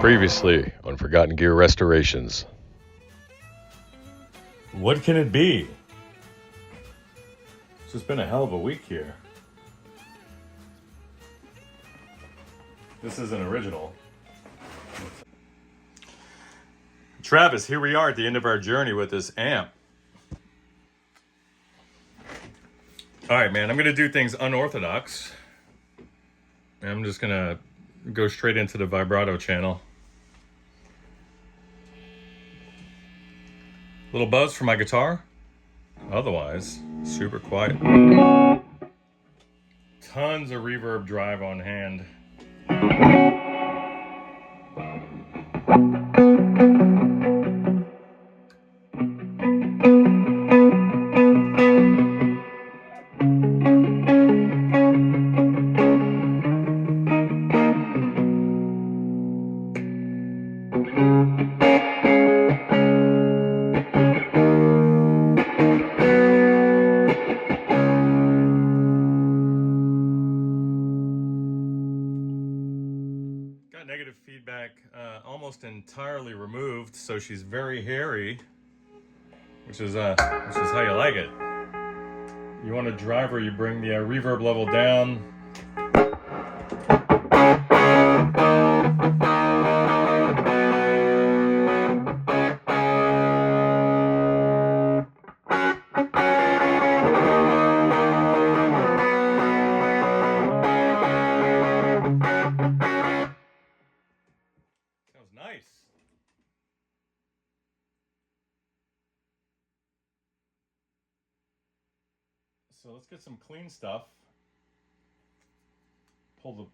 Previously on Forgotten Gear Restorations. What can it be? It's just been a hell of a week here. This is an original. Travis, here we are at the end of our journey with this amp. Alright, man, I'm going to do things unorthodox. I'm just going to go straight into the vibrato channel. Little buzz for my guitar. Otherwise, super quiet. Tons of reverb drive on hand. Negative feedback almost entirely removed, so she's very hairy, which is how you like it. You want a driver, you bring the reverb level down. Nice. So let's get some clean stuff. Pull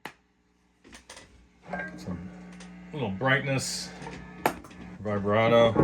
some little brightness, vibrato.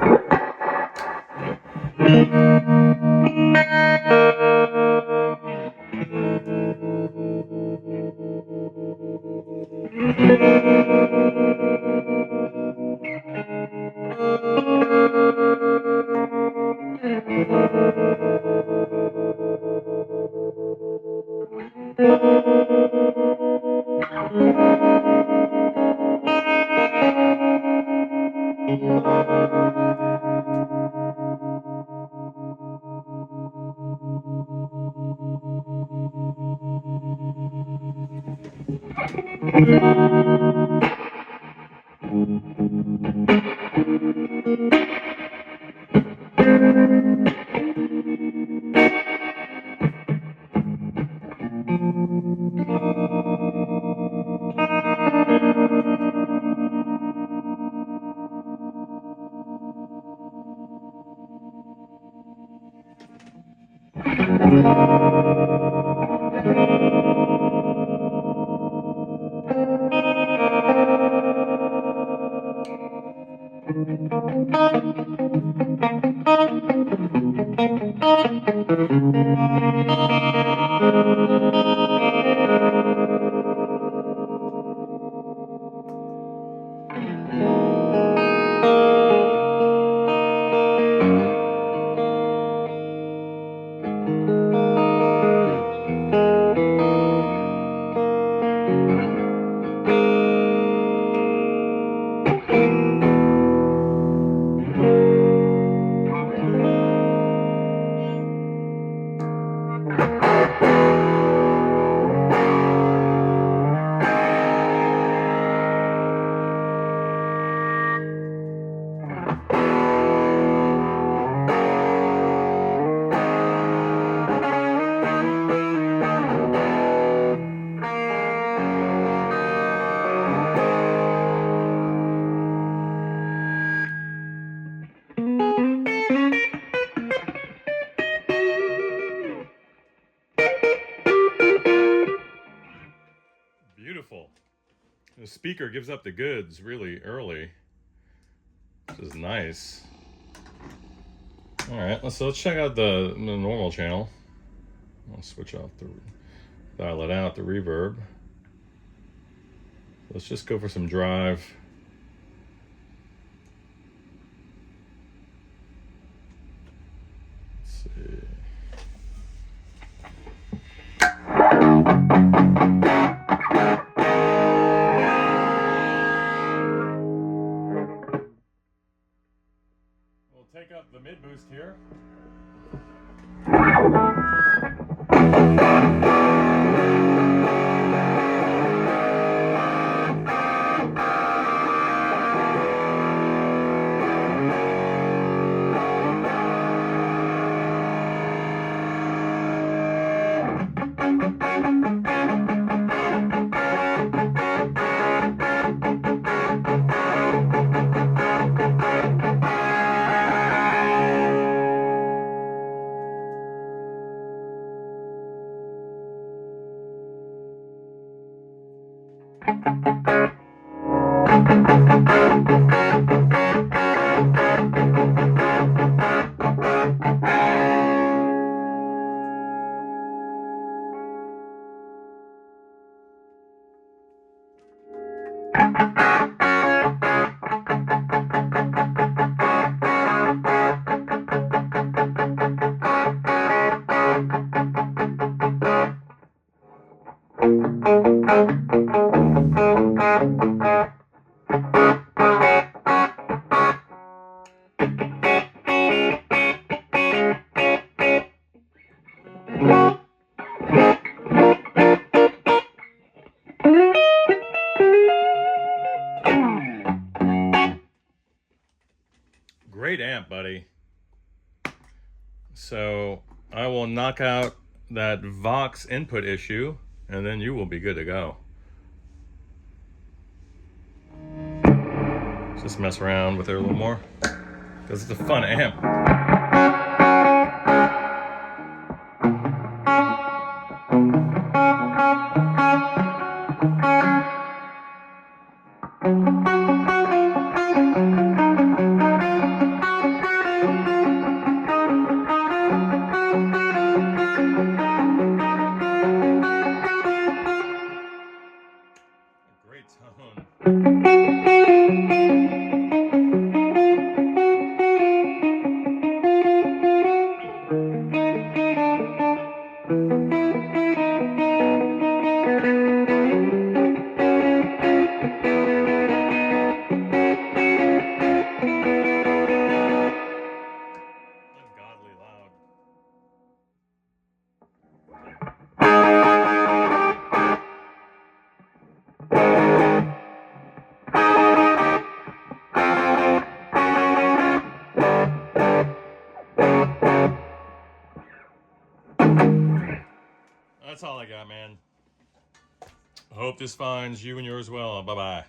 Beautiful. The speaker gives up the goods really early. This is nice. Alright, let's check out the normal channel. I'll switch off dial it out, the reverb. Let's just go for some drive. Let's see. up the mid boost here. Great amp, buddy. So I will knock out that Vox input issue, and then you will be good to go. Just mess around with it a little more, because it's a fun amp. Great tone. Ungodly loud. That's all I got, man. I hope this finds you and yours well. Bye-bye.